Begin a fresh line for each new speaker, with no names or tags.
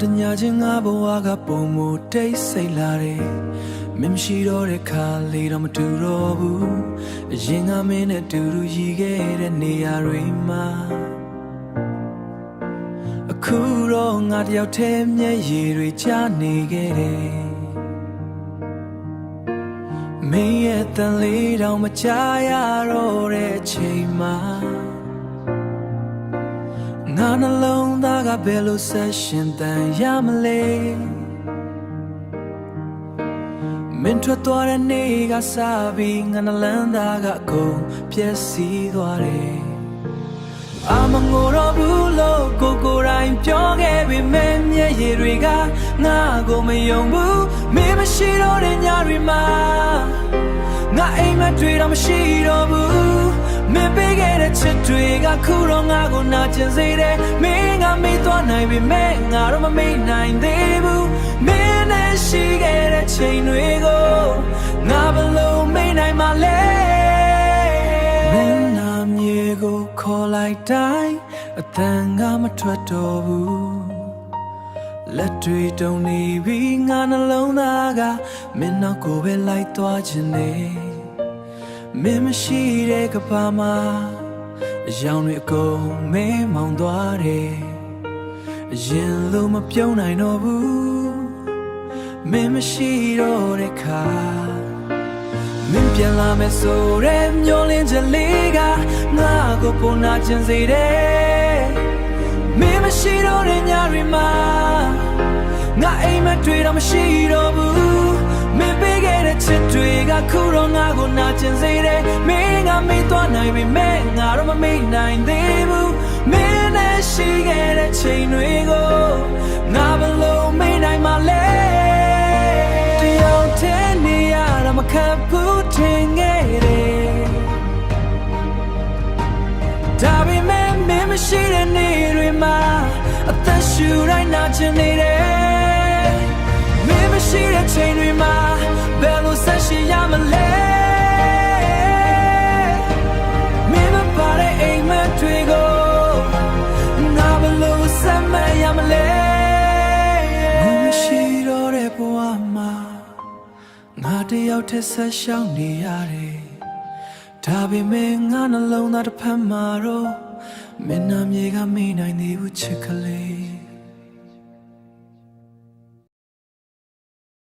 တညာချင်းငါဘဝကပုံမတိတ်ဆိတ်လာတယ်မင်းမရှိတော့တဲ့ခါလေးတော့မတူတော့ဘူးအရင်ကမင်းနဲ့တူတူရည်ခဲ့တဲ့နေရာတွေမှာအခုတော့ငါတယောက်တည်းမျက်ရည်တွေကျနေခဲ့တယ်မင်းရဲ့တန်လေးတောင်မချရတော့တဲ့အချိန်မှာငါနှလုံးသားကဘယ်လိုဆက်ရှင်တန်ရမလဲမင်းထွက်သွားတဲ့နေ့ကစပြီးငါနှလုံးသားကအကုန်ပျက်စီးသွားတယ်အမငိုတော့ဘူးလို့ကိုယ်တိုင်ပြောခဲ့ပေမဲ့မျက်ရည်တွေကငါကိုမယုံဘူးမင်းမရှိတော့တဲ့ညတွေမှာငါအိမ်မက်တွေတော့မရှိတော့ဘူးမင်းပေးခဲ့တဲ့ချစ်တွေကခုတော့ငါကိုနာကျင်စေတယ်မင်းကမေ့သွားနိုင်ပေမဲ့ငါတော့မမေ့နိုင်သေးဘူးမင်းနဲ့ရှိခဲ့တဲ့ချိန်တွေကိုငါဘယ်လိုမေ့နိုင်မှလဲမင်းနာမြေကိုခေါ်လိုက်တိုင်းအသံကမထွက်တော့ဘူးလက်တွေတုံနေပြီးငါနှလုံးသားကမင်းနောက်ကိုပဲလိုက်သွားခြင်းနဲ့မင်းမရှိတဲ့ကဘာမှာအယောင်တွေအကုန်မဲမောင်သွားတယ်အရင်လိုမပြုံးနိုင်တော့ဘူးမင်းမရှိတော့တဲ့ခါမင်းပြန်လာမယ်ဆိုတဲ့မျောလင်းချက်လေးကငါကိုပုံနာကျင်စေတယ်မင်းမရှိတော့တဲ့ညတွေမှာငါအိမ်မက်တွေတော့မရှိတော့ဘူးမင်းပေးခဲ့တဲ့ချစ်တွေကခုတော့ငါကိုနာကျင်စေတယ်မင်းကမေ့သွားနိုင်ပေမဲ့ငါတော့မမေ့နိုင်သေးဘူးမင်းနဲ့ရှိခဲ့တဲ့ချိန်တွေကိုငါဘယ်လိုမေ့နိုင်မှလဲတယောက်တည်းနေရတာမခက်ဘူးထင်ခဲ့တယ်ဒါပေမဲ့မင်းမရှိတဲ့နေ့တွေမှာအသက်ရှူတိုင်းနာကျင်နေတယ်မင်းမရှိတဲ့ချိန်တွေမှာဘယ်လိုဆက်ရှိရမလဲမင်းမပါတဲ့အိမ်မက်တွေကိုငါဘယ်လိုဆက်မရမလဲမင်းမရှိတော့တဲ့ဘဝမှာငါတယောက်တည်းဆက်ရှောင်နေရတယ်ဒါပေမဲ့ငါနှလုံးသားတစ်ဖက်မှာတော့မင်းနာမြေကမေ့နိုင်သေးဘူးချစ်ကလေး